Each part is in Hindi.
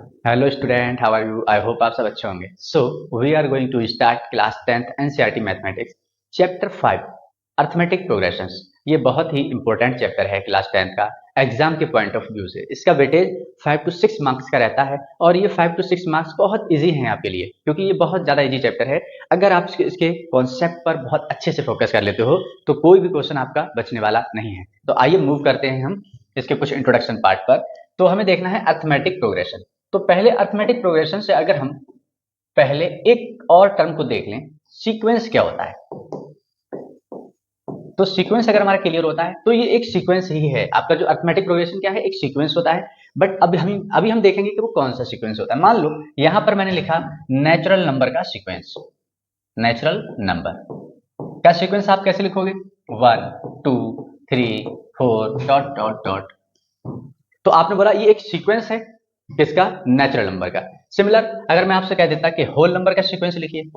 Hello student, how are you? I hope आप सब अच्छे होंगे। So we are going to start class 10th NCERT mathematics chapter 5 arithmetic progressions. ये बहुत ही इंपॉर्टेंट चैप्टर है क्लास 10th का। एग्जाम के पॉइंट ऑफ व्यू से इसका वेटेज 5 to 6 मार्क्स का रहता है और ये 5 to 6 मार्क्स बहुत इजी हैं आपके लिए, क्योंकि ये बहुत ज़्यादा इजी चैप्टर है। अगर आप इसके कॉन्सेप्ट पर बहुत अच्छे से फोकस कर लेते हो तो कोई भी क्वेश्चन आपका बचने वाला नहीं है। तो आइए मूव करते हैं हम इसके कुछ इंट्रोडक्शन पार्ट पर। तो हमें देखना है अर्थमेटिक प्रोग्रेशन। तो पहले अर्थमेटिक प्रोग्रेशन से अगर हम पहले एक और टर्म को देख लें, सीक्वेंस क्या होता है। तो सीक्वेंस अगर हमारा क्लियर होता है तो ये एक सीक्वेंस ही है। आपका जो अर्थमेटिक प्रोग्रेशन क्या है, एक सीक्वेंस होता है। बट अभी हम देखेंगे कि वो कौन सा सीक्वेंस होता है। मान लो यहां पर मैंने लिखा नेचुरल नंबर का सीक्वेंस। नेचुरल नंबर का सीक्वेंस आप कैसे लिखोगे? 1 2 3 4 डॉट डॉट डॉट। तो आपने बोला ये एक सीक्वेंस है किसका? नेचुरल नंबर का। सिमिलर अगर मैं आपसे कह देता कि होल नंबर का सीक्वेंस लिखिए,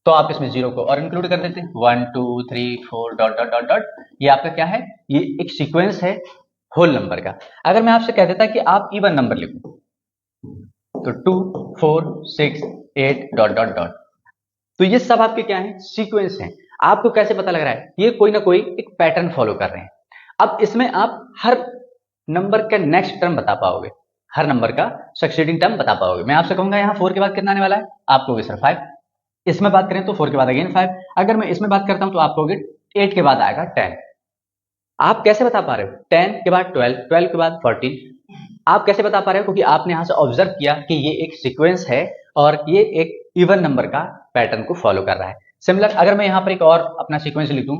तो आप इसमें जीरो को और इंक्लूड कर देते, 1 2 3 4 डॉट डॉट डॉट डॉट। ये आपका क्या है? ये एक सीक्वेंस है होल नंबर का। अगर मैं आपसे कह देता कि आप इवन नंबर लिखो, तो 2 4 6 8 डॉट डॉट डॉट। तो ये सब आपके क्या है? सीक्वेंस हैं। आपको कैसे पता लग रहा है? ये कोई ना कोई एक पैटर्न फॉलो कर रहे हैं। अब इसमें आप हर नंबर का नेक्स्ट टर्म बता पाओगे, हर नंबर का सक्सीडिंग टर्म बता पाओगे। मैं आपसे कहूंगा यहाँ 4 के बाद कितना आने वाला है, आप कहोगे सर 5। इसमें बात करें तो 4 के बाद अगेन 5। अगर मैं इसमें बात करता हूं तो आप कहोगे 8 के बाद आएगा 10। आप कैसे बता पा रहे हो? 10 के बाद 12, 12 के बाद 14। आप कैसे बता पा रहे हो? क्योंकि आपने यहां से ऑब्जर्व किया कि ये एक सीक्वेंस है और ये एक इवन नंबर का पैटर्न को फॉलो कर रहा है। सिमिलर अगर मैं यहां पर एक और अपना सीक्वेंस लिख दूं,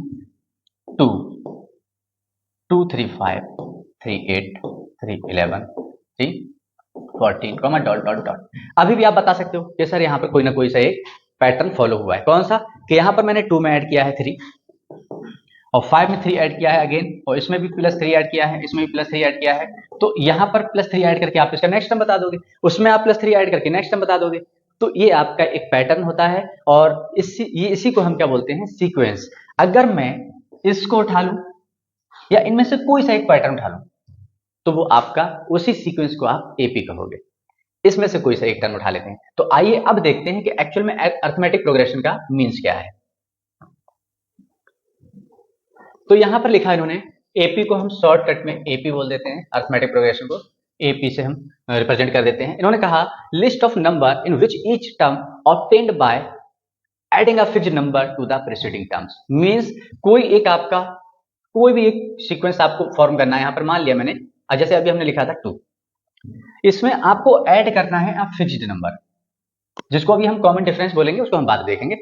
2 2 3 5 3 8 3 11 3 14 डॉट डॉट डॉट। अभी भी आप बता सकते हो कि सर यहाँ पर कोई ना कोई सा एक पैटर्न फॉलो हुआ है। कौन सा? कि यहाँ पर मैंने 2 में ऐड किया है 3 और 5 में 3 ऐड किया है अगेन, और इसमें भी +3 ऐड किया है, इसमें भी +3 ऐड किया है। तो यहाँ पर +3 ऐड करके आप इसका नेक्स्ट टर्म बता दोगे, उसमें आप +3 ऐड करके नेक्स्ट टर्म बता दोगे। तो ये आपका एक पैटर्न होता है और इसी को हम क्या बोलते हैं? सीक्वेंस। अगर मैं इसको उठा लूं या इनमें से कोई सा एक पैटर्न उठा लूं तो वो आपका उसी सीक्वेंस को आप एपी कहोगे। इसमें से कोई सा एक टर्म उठा लेते हैं। तो आइए अब देखते हैं कि एक्चुअल में अर्थमेटिक प्रोग्रेशन का मीन्स क्या है। तो यहां पर लिखा है इन्होंने, एपी को हम शॉर्टकट में एपी बोल देते हैं, अर्थमेटिक प्रोग्रेशन को एपी से हम रिप्रेजेंट कर देते हैं। इन्होंने कहा list of number in which each term obtained by adding a fixed number two the preceding terms. Means कोई भी एक सीक्वेंस आपको फॉर्म करना है। यहां पर मान लिया मैंने, जैसे अभी हमने लिखा था 2, इसमें आपको ऐड करना है अ फिक्स्ड नंबर, जिसको अभी हम कॉमन डिफरेंस बोलेंगे, उसको हम बाद में देखेंगे।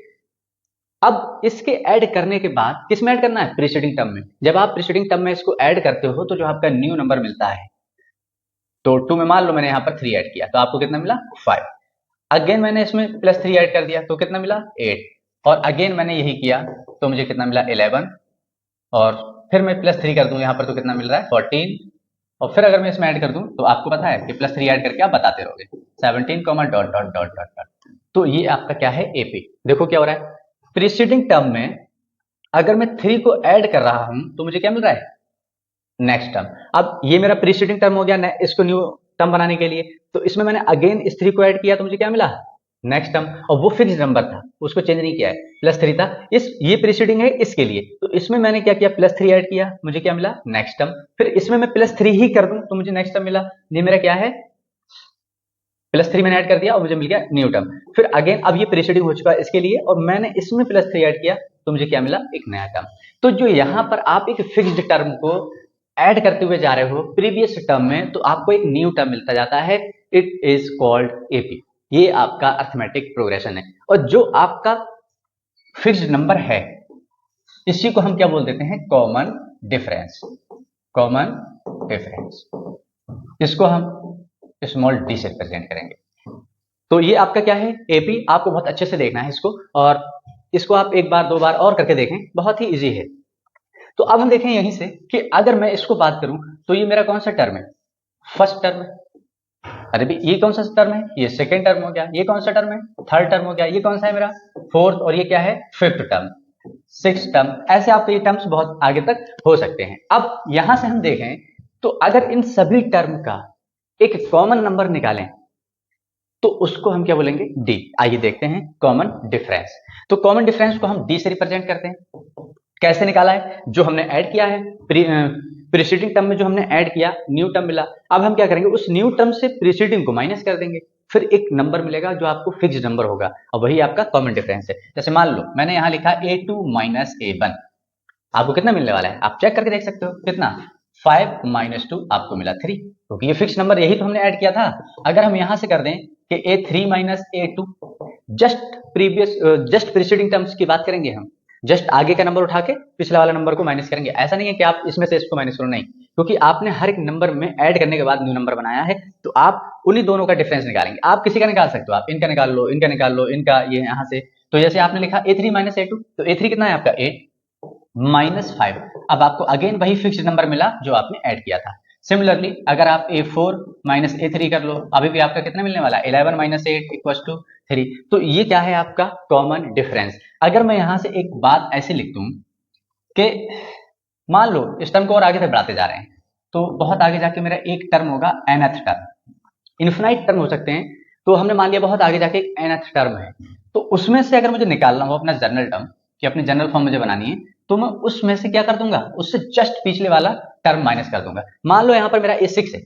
अब इसके ऐड करने के बाद किस में ऐड करना है? प्रीसीडिंग टर्म में। जब आप प्रीसीडिंग टर्म में इसको ऐड करते हो तो जो आपका न्यू नंबर मिलता है, तो 2 में मान लो मैंने यहां पर 3 ऐड किया तो आपको कितना मिला? 5। अगेन मैंने इसमें +3 ऐड कर दिया तो कितना मिला? 8। और अगेन मैंने यही किया तो मुझे कितना मिला? 11। और फिर मैं +3 कर दूं यहां पर तो कितना मिल रहा है? 14। और फिर अगर मैं इसमें ऐड कर दूं तो आपको पता है कि +3 ऐड करके आप बताते रहोगे, 17 dot dot dot dot dot. तो ये आपका क्या है? एपी। देखो क्या हो रहा है, प्रीसीडिंग टर्म में अगर मैं 3 को ऐड कर रहा हूं तो मुझे क्या मिल रहा है? Next term. अब ये मेरा प्रीसीडिंग टर्म हो गया, इसको न्यू टर्म बनाने के लिए तो इसमें मैंने अगेन इस 3 को ऐड किया तो मुझे क्या मिला? Next term. और वो फिक्स नंबर था, उसको चेंज नहीं किया है, +3 था। ये प्रीसीडिंग है इसके लिए, तो इसमें मैंने क्या किया? +3 ऐड किया, मुझे क्या मिला? Next term. फिर इसमें मैं +3 ही कर दूं तो मुझे नेक्स्ट टर्म मिला। ये मेरा क्या है? +3 मैंने ऐड कर दिया और मुझे मिल गया न्यू टर्म। फिर अगेन अब ये प्रीसीडिंग हो चुका है इसके लिए और मैंने इसमें +3 ऐड किया तो मुझे क्या मिला? एक नया टर्म। तो जो यहां पर आप एक फिक्स्ड टर्म को ऐड करते हुए जा रहे हो प्रीवियस टर्म में, तो आपको एक न्यू टर्म मिलता जाता है। It is called AP. ये आपका अर्थमेटिक प्रोग्रेशन है। और जो आपका फिक्स्ड नंबर है इसी को हम क्या बोल देते हैं? Common difference. कॉमन डिफरेंस, इसको हम स्मॉल डी से रिप्रेजेंट करेंगे। तो ये आपका क्या है? एपी। आपको बहुत अच्छे से देखना है इसको, और इसको आप एक बार दो बार और करके देखें, बहुत ही इजी है। तो अब हम देखें यहीं से कि अगर मैं इसको बात करूं तो ये मेरा कौन सा टर्म है? फर्स्ट टर्म है। अरे भी ये कौन सा टर्म है? ये सेकेंड टर्म हो गया। ये कौन सा टर्म है? थर्ड टर्म हो गया। ये कौन सा है मेरा? फोर्थ। और ये क्या है? Fifth term, six term. ऐसे आपके ये टर्म्स बहुत आगे तक हो सकते हैं। अब यहां से हम देखें तो अगर इन सभी टर्म का एक कॉमन नंबर निकालें तो उसको हम क्या बोलेंगे, डी। आइए देखते हैं कॉमन डिफरेंस। तो कॉमन डिफरेंस को हम डी से रिप्रेजेंट करते हैं। कैसे निकाला है, जो हमने ऐड किया है प्रीसीडिंग टर्म में, जो हमने ऐड किया न्यू टर्म मिला। अब हम क्या करेंगे, उस न्यू टर्म से प्रीसीडिंग को माइनस कर देंगे, फिर एक नंबर मिलेगा जो आपको फिक्स्ड नंबर होगा, और वही आपका कॉमन डिफरेंस है। जैसे मान लो मैंने यहां लिखा a2 माइनस a1, आपको कितना मिलने वाला है आप चेक करके देख सकते हो, कितना 5 माइनस 2 आपको मिला 3, क्योंकि ये फिक्स नंबर यही तो हमने ऐड किया था। अगर हम यहां से कर दें कि a3 minus a2, just preceding terms की बात करेंगे हम, जस्ट आगे का नंबर उठा के पिछला वाला नंबर को माइनस करेंगे। ऐसा नहीं है कि आप इसमें से इसको माइनस करो, नहीं, क्योंकि आपने हर एक नंबर में ऐड करने के बाद न्यू नंबर बनाया है, तो आप उन्हीं दोनों का डिफरेंस निकालेंगे। आप किसी का निकाल सकते हो, आप इनका निकाल लो, इनका निकाल लो, इनका, ये यहां से। तो जैसे आपने लिखा a3 माइनस a2, तो a3 कितना है आपका 8 माइनस 5, अब आपको अगेन वही फिक्स्ड नंबर मिला जो आपने ऐड किया था। सिमिलरली अगर आप a4 माइनस a3 कर लो, अभी भी आपका कितना मिलने वाला है 11 माइनस 8 इक्वल्स टू 3। तो ये क्या है आपका कॉमन डिफरेंस। अगर मैं यहां से एक बात ऐसे लिख दूं कि मान लो इस टर्म को और आगे तक बढ़ाते जा रहे हैं, तो बहुत आगे जाके मेरा एक टर्म होगा nth टर्म, इन्फिनाइट टर्म हो सकते हैं। तो हमने मान लिया बहुत आगे जाके एक nth टर्म है, तो उसमें से अगर मुझे निकालना हो अपना जनरल टर्म, कि अपनी जनरल फॉर्म मुझे बनानी है, तो मैं उसमें से क्या कर दूंगा, उससे जस्ट पिछले वाला टर्म माइनस कर दूंगा। मान लो यहां पर मेरा a6 है,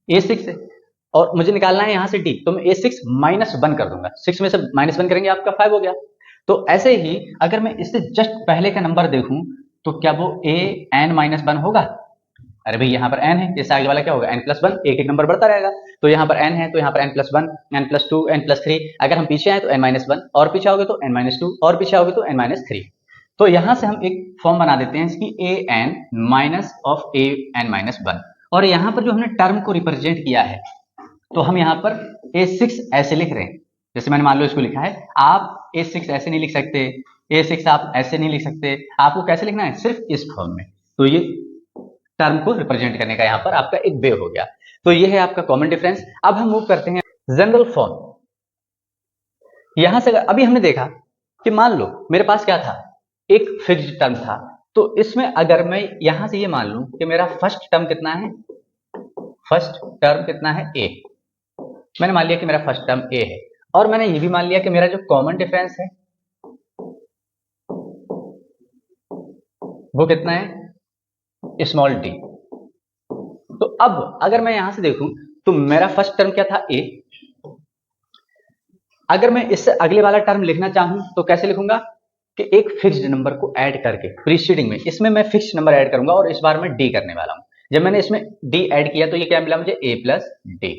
a6 है, और मुझे निकालना है यहां से d, तो मैं a6 माइनस 1 कर दूंगा, 6 में से माइनस 1 करेंगे आपका 5 हो गया। तो ऐसे ही अगर मैं इससे जस्ट पहले का नंबर देखूं, तो क्या वो an माइनस 1 होगा? अरे भाई यहाँ पर n है, जैसे आगे वाला क्या होगा n प्लस 1, एक एक नंबर बढ़ता रहेगा। तो यहाँ पर n है, तो यहाँ पर n plus 1, n plus 2, n plus 3, अगर हम पीछे आए तो n माइनस 1, और पीछे आओगे तो n माइनस 2, और पीछे आओगे तो n माइनस 3। तो यहां से हम एक फॉर्म बना देते हैं इसकी an minus of an minus 1, और यहाँ पर जो हमने टर्म को रिप्रेजेंट किया है, तो हम यहाँ पर a6 ऐसे लिख रहे हैं। जैसे मैंने मान लो इसको लिखा है, आप a6 ऐसे नहीं लिख सकते, a6 आप ऐसे नहीं लिख सकते, आपको कैसे लिखना है, सिर्फ इस फॉर्म में। तो ये टर्म को रिप्रेजेंट करने का यहाँ पर आपका एक वे हो गया। तो ये है आपका कॉमन डिफरेंस। अब हम मूव करते हैं जनरल फॉर्म। यहां से अभी हमने देखा कि मान लो मेरे पास क्या था, एक फिक्स्ड टर्म था, तो इसमें अगर मैं यहां से ये मान लूं कि मेरा फर्स्ट टर्म कितना है, फर्स्ट टर्म कितना है a, मैंने मान लिया कि मेरा फर्स्ट टर्म a है, और मैंने ये भी मान लिया कि मेरा जो कॉमन डिफरेंस है वो कितना है, स्मॉल d। तो अब अगर मैं यहां से देखूं तो मेरा फर्स्ट टर्म क्या था a, अगर मैं इससे अगले वाला टर्म लिखना चाहूं तो कैसे लिखूंगा कि एक फिक्स्ड नंबर को ऐड करके प्रीसीडिंग में, इसमें मैं फिक्स्ड नंबर ऐड करूंगा, और इस बार मैं d करने वाला हूं। जब मैंने इसमें d ऐड किया तो ये क्या मिला मुझे, a plus d।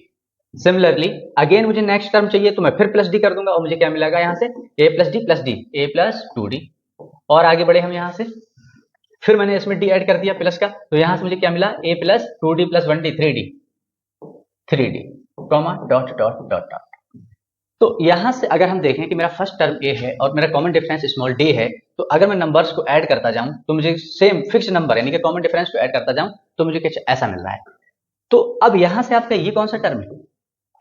Similarly again मुझे नेक्स्ट टर्म चाहिए, तो मैं फिर प्लस d कर दूंगा, और मुझे क्या मिलेगा यहाँ से a plus D plus D, a plus 2d। और आगे बढ़े हम यहाँ से, फिर मैंने इसमें d ऐड कर दिया प्लस का, तो यहां से मुझे क्या मिला, a plus 2d plus 1d 3d comma dot dot dot dot. तो यहां से अगर हम देखें कि मेरा फर्स्ट टर्म a है और मेरा कॉमन डिफरेंस स्मॉल d है, तो अगर मैं नंबर्स को ऐड करता जाऊं तो मुझे सेम फिक्स नंबर यानी कि कॉमन डिफरेंस को ऐड करता जाऊं तो मुझे कुछ ऐसा मिल रहा है। तो अब यहां से आपका ये कौन सा टर्म है,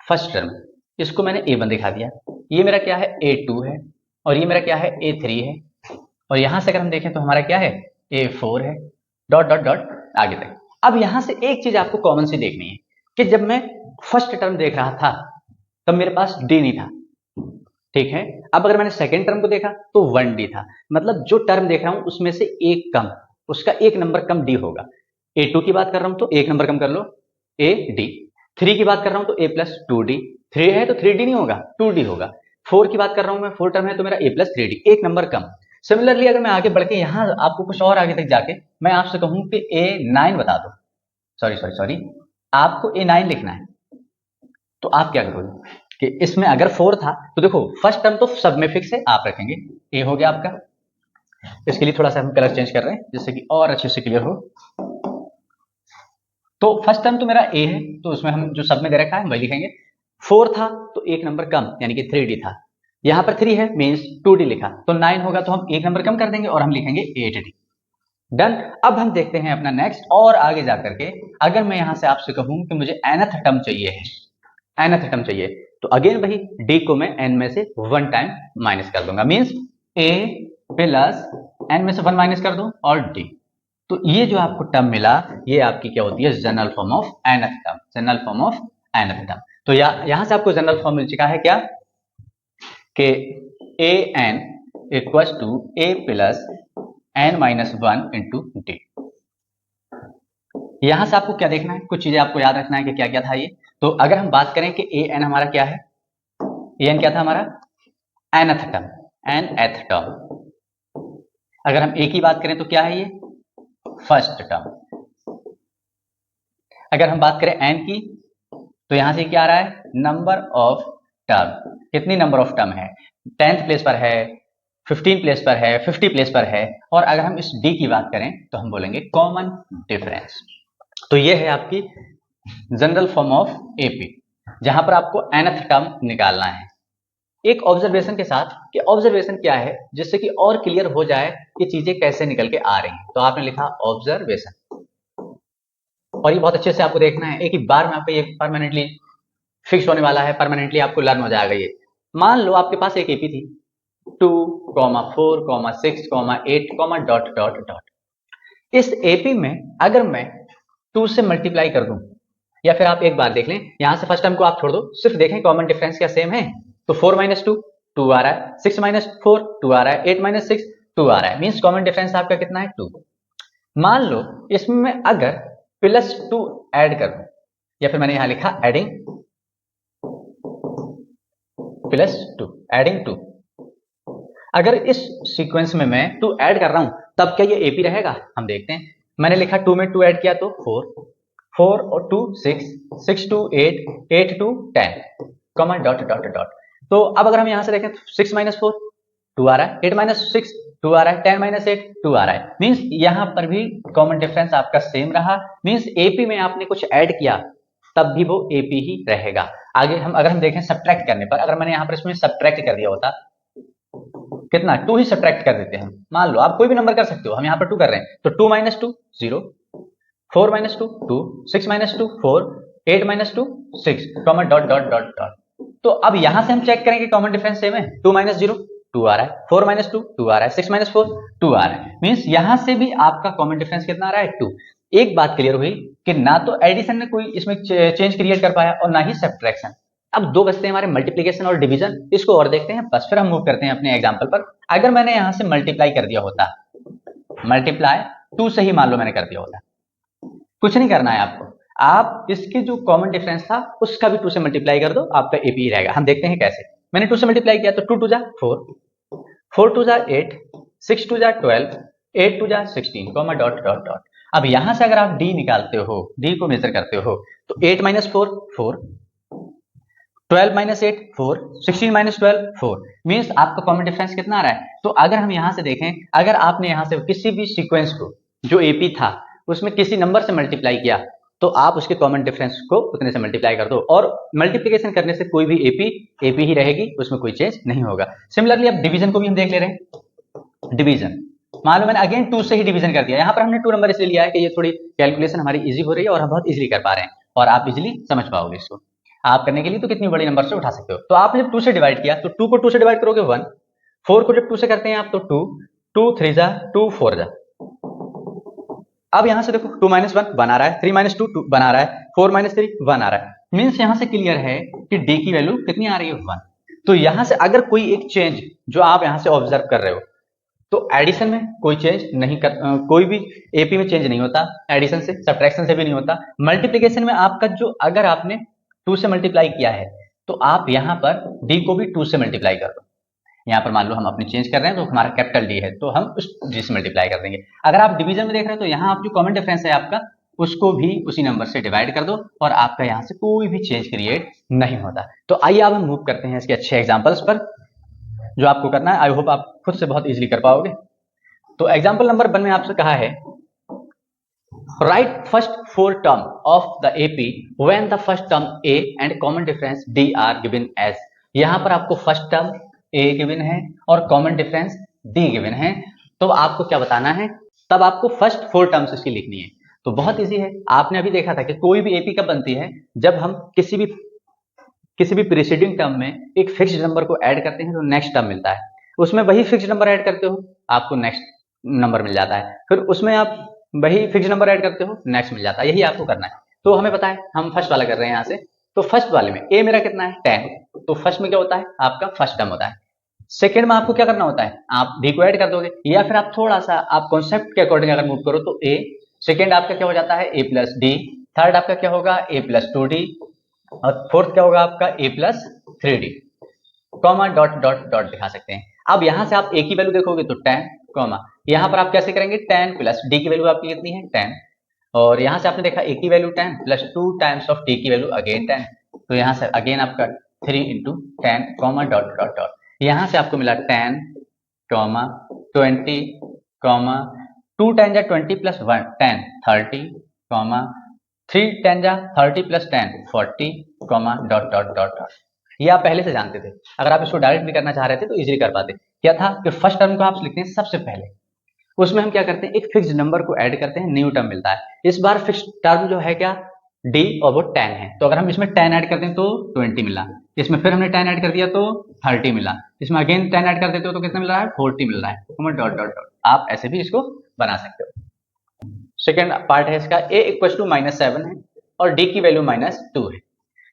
फर्स्ट टर्म, इसको मैंने a1 दिखा दिया, ये मेरा क्या है a2 है, और ये मेरा क्या है a3 है, और यहां से अगर हम देखें तो हमारा क्या है a4 है, डॉट डॉट डॉट आगे तक। अब यहां से एक चीज आपको कॉमन सी देखनी है कि जब मैं फर्स्ट टर्म देख रहा था तब मेरे पास d नहीं था, ठीक है। अब अगर मैंने सेकेंड टर्म को देखा तो 1d था, मतलब जो टर्म देख रहा हूं उसमें से एक कम, उसका एक नंबर कम d होगा। a2 की बात कर रहा हूं तो एक नंबर कम कर लो ad, 3 की बात कर रहा हूं तो a प्लस 2d, 3 है तो 3d नहीं होगा 2d होगा। 4 की बात कर रहा हूं मैं, 4 टर्म है तो मेरा a प्लस 3d, एक नंबर कम। सिमिलरली अगर मैं आगे बढ़ के यहाँ आपको कुछ और आगे तक जाके मैं आपसे कहूं कि a9 बता दो, सॉरी आपको a9 लिखना है, तो आप क्या करोगे कि इसमें अगर 4 था तो देखो फर्स्ट टर्म तो सब में फिक्स है, आप रखेंगे a हो गया आपका। इसके लिए थोड़ा सा हम कलर चेंज कर रहे हैं जिससे कि और अच्छे से क्लियर हो। तो फर्स्ट टर्म तो मेरा a है, तो उसमें हम जो सब में दे रखा है वही लिखेंगे। 4 था तो एक नंबर कम यानी कि 3d था, यहां पर 3 है मींस 2d लिखा, तो 9 होगा तो हम एक नंबर कम कर देंगे और हम लिखेंगे 8d। डन। अब हम देखते हैं अपना नेक्स्ट, और आगे जाकर के अगर मैं यहां से आपसे कहूं कि मुझे nth टर्म चाहिए है, nth टर्म चाहिए, तो अगेन वही d को मैं n में से 1 टाइम माइनस कर दूंगा, मींस a प्लस n में से 1 माइनस कर दूं और d, तो ये जो आपको टर्म मिला ये आपकी क्या होती है, general form of nth term, general form of nth term. तो यहां से आपको जनरल फॉर्म मिल चुका है क्या, कि an equals to a plus n minus 1 into d. यहां से आपको क्या देखना है, कुछ चीजें आपको याद रखना है कि क्या क्या था ये। तो अगर हम बात करें कि an हमारा क्या है, an क्या था हमारा, nth टर्म, nth टर्म। अगर हम a की बात करें तो क्या है ये, फर्स्ट टर्म। अगर हम बात करें n की तो यहां से क्या आ रहा है, नंबर ऑफ टर्म, कितनी नंबर ऑफ टर्म है, 10th प्लेस पर है, 15 प्लेस पर है, 50 प्लेस पर है। और अगर हम इस d की बात करें तो हम बोलेंगे कॉमन डिफरेंस। तो ये है आपकी जनरल फॉर्म ऑफ एपी, जहां पर आपको nth टर्म निकालना है। एक ऑब्जर्वेशन के साथ कि ऑब्जर्वेशन क्या है, जिससे कि और क्लियर हो जाए कि चीजें कैसे निकल के आ रही हैं। तो आपने लिखा ऑब्जर्वेशन, और ये बहुत अच्छे से आपको देखना है, एक ही बार में आपको ये परमानेंटली फिक्स होने वाला है, परमानेंटली आपको लर्न हो जाएगा ये। मान लो आपके पास एक एपी थी 2, 4, 6, 8, डॉट डॉट डॉट। इस एपी में अगर मैं 2 से मल्टीप्लाई कर दूं, या फिर आप एक बार देख लें, यहां से फर्स्ट टर्म को आप छोड़ दो, सिर्फ देखें कॉमन डिफरेंस क्या सेम है। तो 4 माइनस 2 2 आ रहा है, 6 माइनस 4 2 आ रहा है, 8 माइनस 6 2 आ रहा है, मीन्स कॉमन डिफरेंस आपका कितना है 2। मान लो इसमें अगर प्लस 2 ऐड कर दूं, या फिर मैंने यहां लिखा एडिंग प्लस 2, एडिंग 2। अगर इस सीक्वेंस में मैं 2 ऐड कर रहा हूं तब क्या ये एपी रहेगा, हम देखते हैं। मैंने लिखा 2 में 2 ऐड किया तो 4 और 2 6, 6 2 8, 8 2 10, कॉमा डॉट डॉट डॉट। तो अब अगर हम यहां से देखें तो 6 माइनस 4 2 आ रहा है, 8 माइनस 6 2 आ रहा है, 10 माइनस 8 2 आ रहा है, मीन्स यहां पर भी कॉमन डिफरेंस आपका सेम रहा। मीन्स एपी में आपने कुछ ऐड किया तब भी वो एपी ही रहेगा। आगे हम अगर हम देखें सब्ट्रैक्ट करने पर, अगर मैंने यहां पर इसमें सब्ट्रैक्ट कर दिया होता, कितना 2 ही सब्ट्रैक्ट कर देते हैं। मान लो आप कोई भी नंबर कर सकते हो, हम यहां पर 2 कर रहे हैं, तो 2 minus 2 0, 4 minus 2 2, 6 minus 2 4, 8 minus 2 6, comma dot dot dot dot. तो अब यहां से हम चेक करेंगे कॉमन डिफरेंस सेम है, 2 माइनस 0 2 आ रहा है, 4 माइनस 2 2 आ रहा है, 6 माइनस 4 2 आ रहा है, मीन्स यहां से भी आपका कॉमन डिफरेंस कितना आ रहा है 2। एक बात क्लियर हुई कि ना तो एडिशन ने कोई इसमें चेंज क्रिएट कर पाया और ना ही सब्ट्रैक्शन। अब दो बचते हैं हमारे मल्टीप्लीकेशन और डिवीजन, इसको और देखते हैं, बस फिर हम मूव करते हैं अपने एग्जांपल पर। अगर मैंने यहां से मल्टीप्लाई कर दिया होता, मल्टीप्लाई 2 से ही मान लो मैंने कर दिया होता, कुछ नहीं करना है आपको, आप इसके जो कॉमन डिफरेंस था उसका भी 2 से मल्टीप्लाई कर दो, आपका एपी रहेगा। हम देखते हैं कैसे। मैंने 2 से मल्टीप्लाई किया तो 2 2 जा 4, 4 2 जा 8, 6 2 जा 12, 8 2 जा 16, कॉमा डॉट डॉट डॉट। अब यहां से अगर आप डी निकालते हो, डी को मेजर करते हो, तो 8 माइनस 4 4, 12 माइनस 8 4, 16 माइनस 12 4, मीन्स आपका कॉमन डिफरेंस कितना आ रहा है। तो अगर हम यहां से देखें, अगर आपने यहां से किसी भी सीक्वेंस को जो एपी था उसमें किसी नंबर से मल्टीप्लाई किया तो आप उसके कॉमन डिफरेंस को उतने से मल्टीप्लाई कर दो, और मल्टीप्लिकेशन करने से कोई भी एपी ही रहेगी, उसमें कोई चेंज नहीं होगा। सिमिलरली अब डिवीजन को भी हम देख ले रहे हैं। डिवीजन, मान लो मैंने अगेन 2 से ही डिवीजन कर दिया, यहां पर हमने 2 नंबर इसलिए लिया है कि ये थोड़ी कैलकुलेशन हमारी इजी हो रही है और हम बहुत इजीली कर पा रहे हैं, और आप इजीली समझ पाओगे इसको। आप करने के लिए तो कितनी बड़ी नंबर से उठा सकते हो। तो आपने जब 2 से डिवाइड किया तो 2 को 2 से डिवाइड करोगे 1, 4 को जब 2 से करते हैं आप तो 2, 2 3 जा 2 4 जा। अब यहां से देखो 2 माइनस 1 1 आ रहा है, 3 माइनस 2 2 1 आ रहा है, 4 माइनस 3 1 आ रहा है, मीन्स यहां से क्लियर है कि डी की वैल्यू कितनी आ रही है 1। तो यहां से अगर कोई एक चेंज जो आप यहां से ऑब्जर्व कर रहे हो, तो एडिशन में कोई चेंज नहीं कोई भी एपी में चेंज नहीं होता, एडिशन से सब्ट्रैक्शन से भी नहीं होता। मल्टीप्लिकेशन में आपका जो अगर आपने 2 से मल्टीप्लाई किया है तो आप यहां पर डी को भी 2 से मल्टीप्लाई कर दो। यहां पर मान लो हम अपनी चेंज कर रहे हैं तो हमारा कैपिटल डी है तो हम उस डी से मल्टीप्लाई कर देंगे। अगर आप डिवीजन में देख रहे हैं तो यहां आप जो कॉमन डिफरेंस है आपका उसको भी उसी नंबर से डिवाइड कर दो और आपका यहां से कोई भी चेंज क्रिएट नहीं होता। तो आइए अब हम मूव करते हैं इसके अच्छे एग्जांपल्स पर, जो आपको करना है। आई होप आप खुद से बहुत इजीली कर पाओगे। तो एग्जांपल नंबर 1 में आपसे कहा है write first 4 term of the AP when the first term a and common difference d are given as. यहां पर आपको फर्स्ट टर्म ए गिवन है और कॉमन डिफरेंस डी गिवन है, तो आपको क्या बताना है, तब आपको फर्स्ट 4 टर्म्स इसकी लिखनी है। तो बहुत इजी है, आपने अभी देखा था कि कोई भी एपी कब बनती है, जब हम किसी भी प्रीसीडिंग टर्म में एक फिक्स्ड नंबर को ऐड करते हैं तो नेक्स्ट टर्म मिलता है, उसमें वही फिक्स्ड नंबर ऐड करते हो आपको नेक्स्ट नंबर मिल जाता है। फिर उसमें आप वही फिक्स नंबर ऐड करते हो, नेक्स्ट मिल जाता है, यही आपको करना है। तो हमें पता है, हम फर्स्ट वाला कर रहे हैं यहाँ से। तो फर्स्ट वाले में ए मेरा कितना है 10, तो फर्स्ट में क्या होता है आपका फर्स्ट टर्म होता है। सेकेंड में आपको क्या करना होता है, आप डी को ऐड कर दोगे, या फिर आप थोड़ा सा आप कॉन्सेप्ट के अकॉर्डिंग अगर मूव करो तो ए, सेकेंड आपका क्या हो जाता है ए प्लस डी, थर्ड आपका क्या होगा ए प्लस 2d, और फोर्थ क्या होगा आपका A plus 3d, comma dot dot dot दिखा सकते हैं। अब यहां से आप ए की वैल्यू देखोगे तो 10, कॉमा यहां पर आप कैसे करेंगे 10 प्लस डी की वैल्यू आपकी कितनी है 10, और यहां से आपने देखा ए की value 10 plus 2 times of D की वैल्यू अगेन 10, तो यहां से अगेन आपका 3 into 10, comma dot dot dot, यहां से आपको मिला 10, कॉमा 20, कॉमा 2 10 जा 20 प्लस 1 10 30, कॉमा 3 10 जा 30 plus 10 40, comma dot dot dot dot. ये आप पहले से जानते थे, अगर आप इसको डायरेक्ट भी करना चाह रहे थे तो इजीली कर पाते। क्या था कि फर्स्ट टर्म को आप लिखते हैं सबसे पहले, उसमें हम क्या करते हैं एक फिक्स नंबर को ऐड करते हैं, न्यू टर्म मिलता है। इस बार फिक्स टर्म जो है क्या डी और वो 10 है, तो अगर हम इसमें 10 ऐड करते हैं तो 20 मिला, इसमें फिर हमने 10 ऐड कर दिया तो 30 मिला, इसमें अगेन 10 ऐड कर देते हो तो कितना मिल रहा है 40 मिल रहा है, डॉट डॉट डॉट। आप ऐसे भी इसको बना सकते हो। सेकेंड पार्ट है इसका, ए इक्वल टू -7 है और डी की वैल्यू -2 है।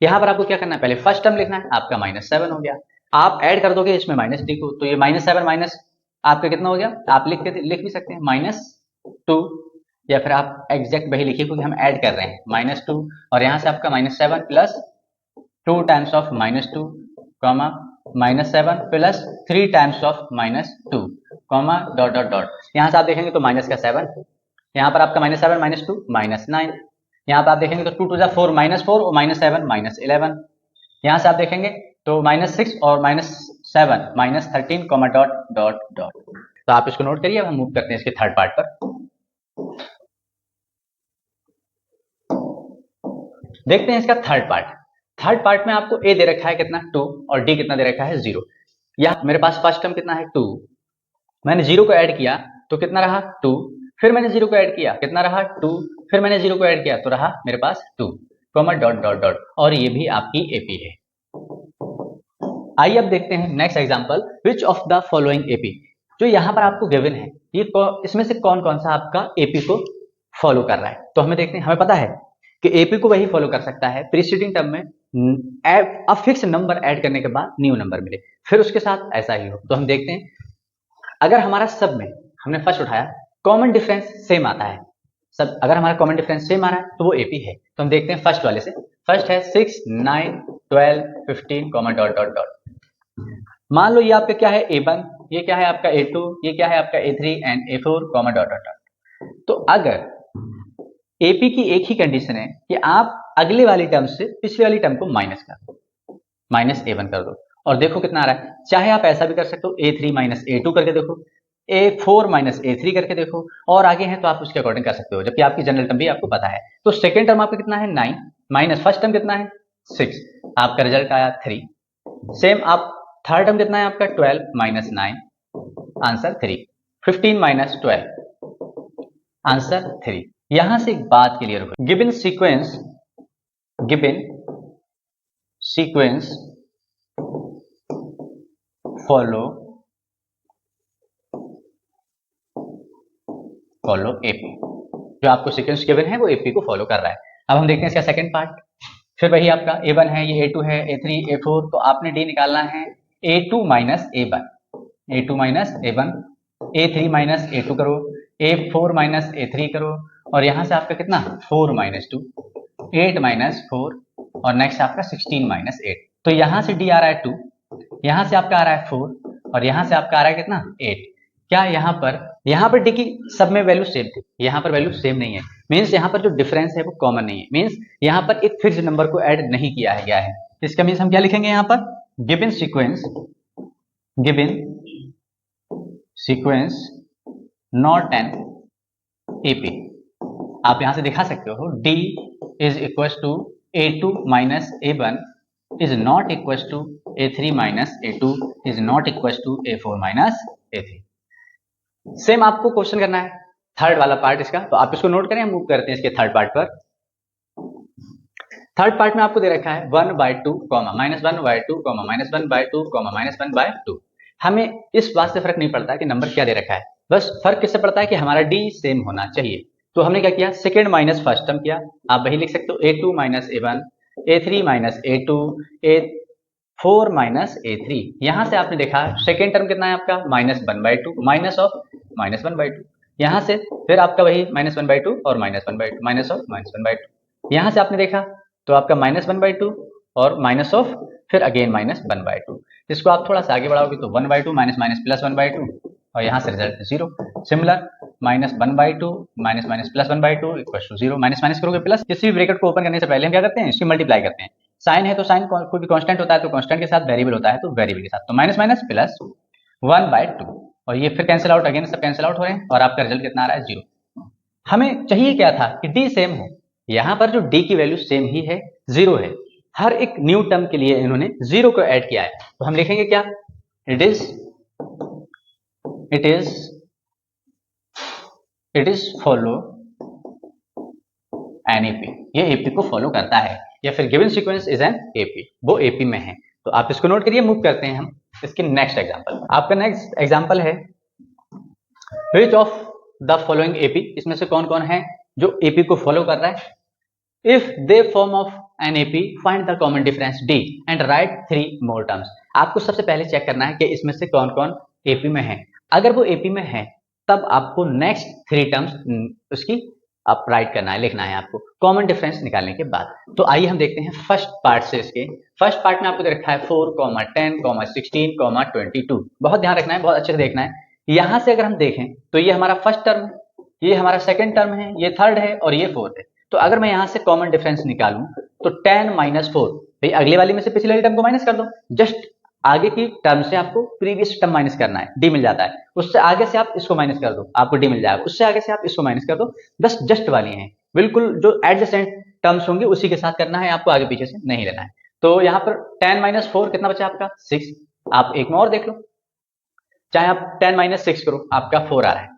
यहां पर आपको क्या करना है, पहले फर्स्ट टर्म लिखना है, आपका -7 हो गया, आप ऐड कर दोगे इसमें -d को, तो ये -7 माइनस आपका कितना हो गया, आप लिख भी सकते हैं -2, या फिर आप एग्जैक्ट वही लिखिए क्योंकि हम ऐड कर रहे हैं -2, और यहां से आपका -7 plus 2 times of -2, comma -7 plus 3 times of -2, comma dot dot dot. यहां से आप देखेंगे तो माइनस का 7, यहाँ पर आपका -7 -2 -9, यहाँ पर आप देखेंगे तो 2 2 जा 4 -4 और -7 -11, यहाँ से आप देखेंगे तो -6 और -7 -13, कॉमा डॉट डॉट डॉट। तो आप इसको नोट करिए। अब हम मूव करते हैं इसके थर्ड पार्ट पर। देखते हैं इसका थर्ड पार्ट। थर्ड पार्ट में आपको ए दे रखा है कितना 2 और डी कितना दे रखा है 0। या मेरे पास फर्स्ट टर्म कितना है 2, मैंने 0 को ऐड किया तो कितना रहा 2, फिर मैंने 0 को ऐड किया कितना रहा 2, फिर मैंने 0 को ऐड किया तो रहा मेरे पास 2, कॉमा डॉट डॉट डॉट, और ये भी आपकी एपी है। आइए अब देखते हैं next example, which of the following AP, जो यहाँ पर आपको गिवन है ये इसमें से कौन कौन सा आपका एपी को फॉलो कर रहा है। तो हमें देखते हैं, हमें पता है कि एपी को वही फॉलो कर सकता है प्रीसीडिंग टर्म में अब फिक्स नंबर ऐड करने के बाद न्यू नंबर मिले, फिर उसके साथ ऐसा ही हो। तो हम देखते हैं, अगर हमारा सब में हमने फर्स्ट उठाया कॉमन डिफरेंस सेम आता है, सब अगर हमारा कॉमन डिफरेंस सेम आ रहा है तो वो एपी है। तो हम देखते हैं फर्स्ट वाले से, फर्स्ट है 6 9 12 15, कॉमा डॉट डॉट डॉट। मान लो ये आपका क्या है A1, ये क्या है आपका A2, ये क्या है आपका A3 and A4, comma dot dot dot. तो अगर एपी की एक ही कंडीशन है कि आप अगले वाली टर्म से पिछले वाली टर्म को माइनस कर दो, -A1 कर दो, और देखो कितना आ रहा है। चाहे आप ऐसा भी कर सकते हो A3 -A2 करके देखो, A4 -A3 करके देखो, और आगे है तो आप उसके अकॉर्डिंग कर सकते हो, जबकि आपकी जनरल टर्म भी आपको पता है। तो सेकेंड टर्म आपका कितना है 9 माइनस फर्स्ट टर्म कितना है 6, आपका रिजल्ट आया 3। सेम आप थर्ड टर्म कितना है आपका 12 -9, आंसर 3। 15 -12, आंसर 3। यहां से एक बात क्लियर हो, गिवन सीक्वेंस फॉलो एपी, जो आपको सीक्वेंस गिवन है वो एपी को फॉलो कर रहा है। अब हम देखते हैं इसका सेकंड पार्ट। फिर वही आपका A1 है, ये A2 है, A3 A4, तो आपने डी निकालना है A2 minus A1, A2 minus A1, A3 minus A2 करो, A4 माइनस A3 करो, और यहां से आपका कितना 4 माइनस 2, 8 माइनस 4, और नेक्स्ट आपका 16 माइनस 8। तो यहां से डी आ रहा है 2, यहां से आपका आ रहा है 4, और यहां से आपका आ रहा है कितना 8। क्या यहाँ पर डी की सब में वैल्यू सेम थी, यहाँ पर वैल्यू सेम नहीं है, मीन्स यहाँ पर जो डिफरेंस है वो कॉमन नहीं है, मीन्स यहाँ पर एक फिक्स नंबर को ऐड नहीं किया गया है। इसका मीन्स हम क्या लिखेंगे यहाँ पर, given sequence not an AP. आप यहां से दिखा सकते हो D is equal to A2 minus A1 is not equal to A3 minus A2 is not equal to A4 minus A3। Same आपको क्वेश्चन करना है थर्ड वाला पार्ट इसका, तो आप इसको नोट करें, हम मूव करते हैं इसके थर्ड पार्ट पर। थर्ड पार्ट में आपको दे रखा है 1/2, -1/2, -1/2, -1/2। हमें इस बात से फर्क नहीं पड़ता कि नंबर क्या दे रखा है, बस फर्क किससे पड़ता है कि हमारा डी सेम होना चाहिए। तो हमने क्या किया, सेकेंड माइनस फर्स्ट टर्म किया, आप वही लिख सकते हो A2 minus A1, A3 minus A2, A4 minus A3। यहां से आपने देखा सेकेंड टर्म कितना है आपका -1/2, माइनस ऑफ -1/2। यहाँ से फिर आपका वही -1/2 और -1/2, माइनस ऑफ -1/2। यहाँ से आपने देखा तो आपका -1/2 और माइनस ऑफ फिर अगेन -1/2। इसको आप थोड़ा सा आगे बढ़ाओगे तो 1/2 माइनस माइनस प्लस 1/2 और यहाँ से result 0। Similar -1/2 minus minus plus 1/2 equal to 0। Minus minus करोगे प्लस। किसी भी ब्रैकेट को ओपन करने से पहले हम क्या करते हैं, इसकी मल्टीप्लाई करते हैं। साइन है तो साइन कोई भी कांस्टेंट होता है तो कांस्टेंट के साथ, वेरिएबल होता है तो वेरिएबल के साथ। तो माइनस माइनस प्लस 1/2 और ये फिर कैंसिल आउट, अगेन सब कैंसिल आउट हो रहे हैं और आपका रिजल्ट कितना आ रहा है 0। हमें चाहिए क्या था कि डी सेम हो। यहाँ पर जो डी की वैल्यू सेम ही है, 0 है। हर एक न्यू टर्म के लिए इन्होंने 0 को ऐड किया है। तो हम लिखेंगे क्या, it is follow an AP. ये एपी को फॉलो करता है, या फिर given sequence is an AP, वो एपी में है। तो आप इसको नोट करिए। मूव करते हैं हम इसके नेक्स्ट एग्जांपल। आपका नेक्स्ट एग्जांपल है which of the following AP. इसमें से कौन कौन है जो एपी को फॉलो कर रहा है। If they form of an AP find the common difference D and right 3 more terms. आपको सबसे पहले चेक करना है कि इसमें से कौन कौन एपी में है। अगर वो एपी में है तब आपको नेक्स्ट 3 टर्म्स उसकी आप राइट करना है, लिखना है आपको कॉमन डिफरेंस निकालने के बाद। तो आइए हम देखते हैं फर्स्ट पार्ट से। इसके फर्स्ट पार्ट में आपको दे रखा है 4, 10, 16, 22। बहुत ध्यान रखना है, बहुत अच्छे से देखना है। यहां से अगर हम देखें तो ये हमारा फर्स्ट टर्म है, ये हमारा सेकंड टर्म है, ये थर्ड है और ये फोर्थ है। तो अगर मैं यहां से कॉमन डिफरेंस निकालूं तो 10 माइनस 4, भाई अगले वाली में से पिछले वाली टर्म को माइनस कर दो। जस्ट आगे की टर्म से आपको प्रीवियस टर्म माइनस करना है, डी मिल जाता है। उससे आगे से आप इसको माइनस कर दो, आपको डी मिल जाएगा। उससे आगे से आप इसको माइनस कर दो। बस जस्ट वाली हैं, बिल्कुल जो एडजेसेंट टर्म्स होंगे उसी के साथ करना है, आपको आगे पीछे से नहीं लेना है। तो यहाँ पर 10 माइनस 4 कितना बचा आपका 6। आप एक में और देख लो, चाहे आप 10 माइनस 6 करो आपका 4 आ रहा है।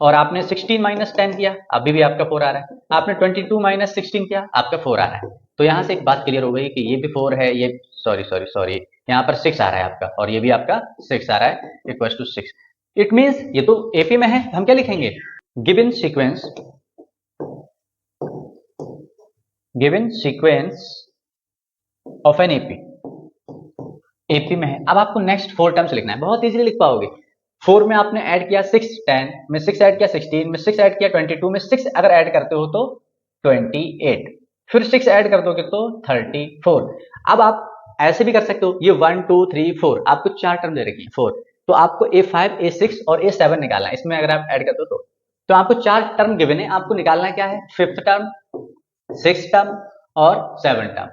और आपने 16 माइनस 10 किया, अभी भी आपका 4 आ रहा है। आपने 22 माइनस 16 किया, आपका 4 आ रहा है। तो यहां से एक बात क्लियर हो गई कि ये भी 4 है, ये सॉरी यहाँ पर 6 आ रहा है आपका, और ये भी आपका 6 आ रहा है, इक्वल टू 6। इट मीन्स ये तो एपी में है। हम क्या लिखेंगे, given sequence of an AP में है। अब आपको नेक्स्ट 4 टर्म्स लिखना है, बहुत इजीली लिख पाओगे। 4 में आपने ऐड किया 6, 10 में 6 ऐड किया 16 में 6 ऐड किया 22 में 6 अगर ऐड करते हो तो 28, फिर 6 ऐड कर दोगे तो 34। अब आप ऐसे भी कर सकते हो, ये 1 2 3 4 आपको 4 टर्म दे रखी है 4, तो आपको A5 A6 और A7 निकालना है। इसमें अगर आप ऐड करते हो तो आपको 4 टर्म गिवन है, आपको निकालना क्या है, 5th टर्म, 6th टर्म और 7th टर्म।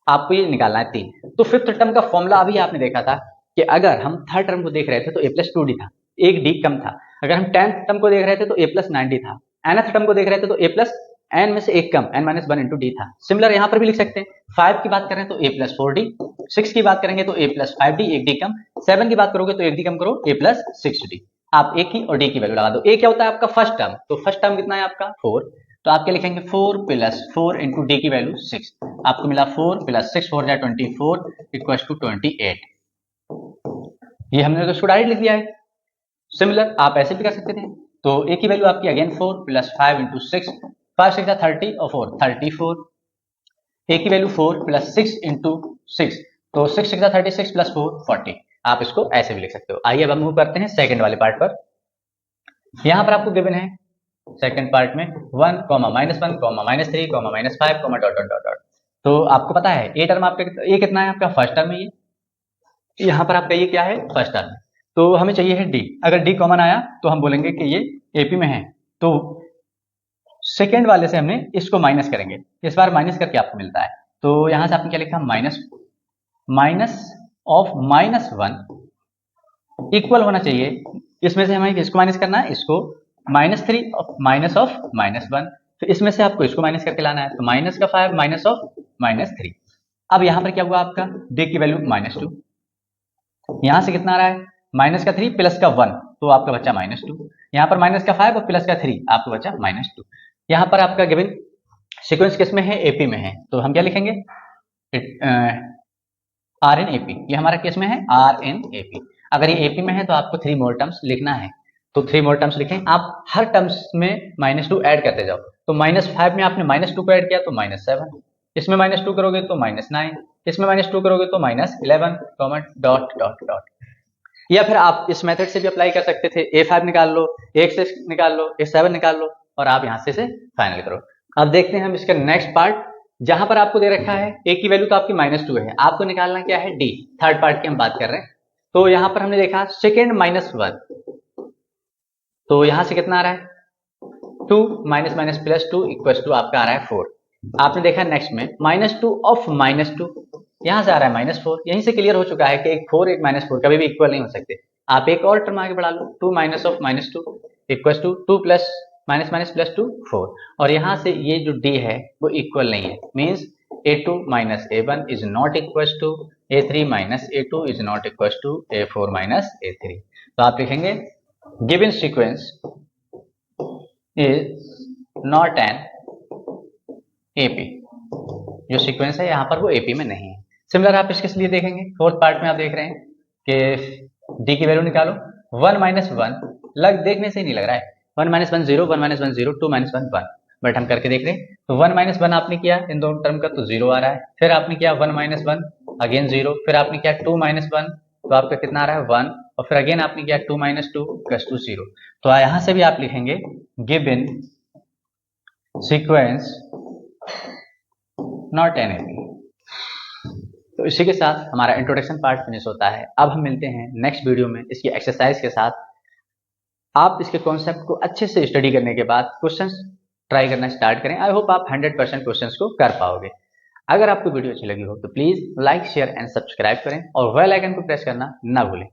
आपको ये निकालना है 3। तो 5th टर्म का फॉर्मूला अभी आपने देखा था कि अगर हम 3rd टर्म को देख रहे थे तो A+2D था, एक डी कम था। अगर हम 10th टर्म को देख रहे थे तो A+9D था। nth टर्म को देख रहे थे तो A+n में से एक कम n-1 डी था। सिमिलर यहाँ पर भी लिख सकते हैं। 5 की बात करें तो A+4D, 6 की बात करेंगे तो A+5D एक डी कम, 7 की बात करोगे तो एक डी कम करो A+6D। आप ए की और डी की वैल्यू लगा दो। ए क्या होता है आपका फर्स्ट टर्म, तो फर्स्ट टर्म कितना है आपका 4, तो आप क्या लिखेंगे 4 + 4 इंटू डी की वैल्यू 6। आपको मिला 4 + 6 4 24 इक्वल टू 28। ये हमने तो इसको डायरेक्ट लिख दिया है। सिमिलर आप ऐसे भी कर सकते थे। तो ए की वैल्यू आपकी अगेन 4 + 5 इंटू 6, 5 6 30 और 4 34। ए की वैल्यू 4 + 6 इंटू 6, तो 6 6 36 + 4 40। आप इसको ऐसे भी लिख सकते हो। आइए अब हम मूव करते हैं सेकंड वाले पार्ट पर। यहां पर आपको गिवन है सेकंड पार्ट में 1, -1, -3, -5, डॉट। तो आपको पता है ए टर्म आपका ये कितना है आपका फर्स्ट टर्म है, ये यहां पर आपका ये क्या है फर्स्ट टर्म। तो हमें चाहिए है डी। अगर डी कॉमन आया तो हम बोलेंगे कि ये एपी में है। तो सेकेंड वाले से हमने इसको माइनस करेंगे, इस बार माइनस करके आपको मिलता है। तो यहां से आपने क्या लिखा माइनस ऑफ -1 इक्वल होना चाहिए, इसमें से हमें इसको माइनस करना है, इसको -3 माइनस ऑफ -1, तो इसमें से आपको इसको माइनस करके लाना है। तो -5 माइनस ऑफ -3। अब यहां पर क्या हुआ आपका डी की वैल्यू -2, यहां से कितना आ रहा है -3 + 1, तो आपका बच्चा -2। यहां पर -5 और +3 आपका बच्चा -2। यहां पर आपका गिवन सीक्वेंस किस में है, एपी में है। तो हम क्या लिखेंगे RN AP, ये हमारा केस में है RN AP। अगर ये एपी में है तो आपको 3 मोर टर्म्स लिखना है। तो 3 मोर टर्म्स लिखें। आप हर टर्म्स में -2 ऐड करते जाओ। तो -5 में आपने -2 को ऐड किया तो -7, इसमें -2 करोगे तो -9, इसमें -2 करोगे तो -11, डॉट डॉट डॉट। या फिर आप इस मेथड से भी अप्लाई कर सकते थे, A5 निकाल लो, A6 निकाल लो, A7 निकाल लो और आप यहां से फाइनल करो। अब देखते हैं हम इसका नेक्स्ट पार्ट, जहां पर आपको दे रखा है A की वैल्यू तो आपकी -2 है, आपको निकालना क्या है, D। थर्ड पार्ट की हम बात कर रहे हैं। तो यहां पर हमने देखा सेकेंड -1, तो यहां से कितना आ रहा है 2 -2 = आपका आ रहा है 4। आपने देखा नेक्स्ट में -2 ऑफ -2, यहां से आ रहा है -4। यहीं से क्लियर हो चुका है कि एक 4 एक -4 कभी भी इक्वल नहीं हो सकते। आप एक और टर्म आगे बढ़ा लो, 2 - ऑफ -2 = 2 प्लस -+ 2 4। और यहां से ये जो D है वो इक्वल नहीं है, means A2 - A1 is not equal to A3 - A2 is not equal to A4 - A3। तो आप लिखेंगे given sequence is not an AP। जो सीक्वेंस है यहाँ पर वो AP में नहीं है। सिमिलर आप इसके लिए देखेंगे, फोर्थ पार्ट में आप देख रहे हैं कि D की वैल्यू निकालो। 1 - 1 देखने से ही नहीं लग रहा है, 1 - 1 0, 1 - 1 0, 2 - 1 1, बट हम करके देख रहे हैं। तो 1 - 1 आपने किया इन दोनों टर्म का तो 0 आ रहा है, फिर आपने किया 1 - 1 अगेन 0, फिर आपने किया 2 - 1 तो आपका कितना आ रहा है 1, और फिर अगेन आपने किया 2 - 2 = 0। तो यहां से भी आप लिखेंगे given sequence not an AP। तो इसी के साथ हमारा इंट्रोडक्शन पार्ट फिनिश होता है। अब हम मिलते हैं नेक्स्ट वीडियो में इसकी एक्सरसाइज के साथ। आप इसके कॉन्सेप्ट को अच्छे से स्टडी करने के बाद क्वेश्चंस ट्राई करना स्टार्ट करें। आई होप आप 100% क्वेश्चंस को कर पाओगे। अगर आपको वीडियो अच्छी लगी हो तो please like, share and subscribe करें और बेल आइकन को प्रेस करना ना भूलें।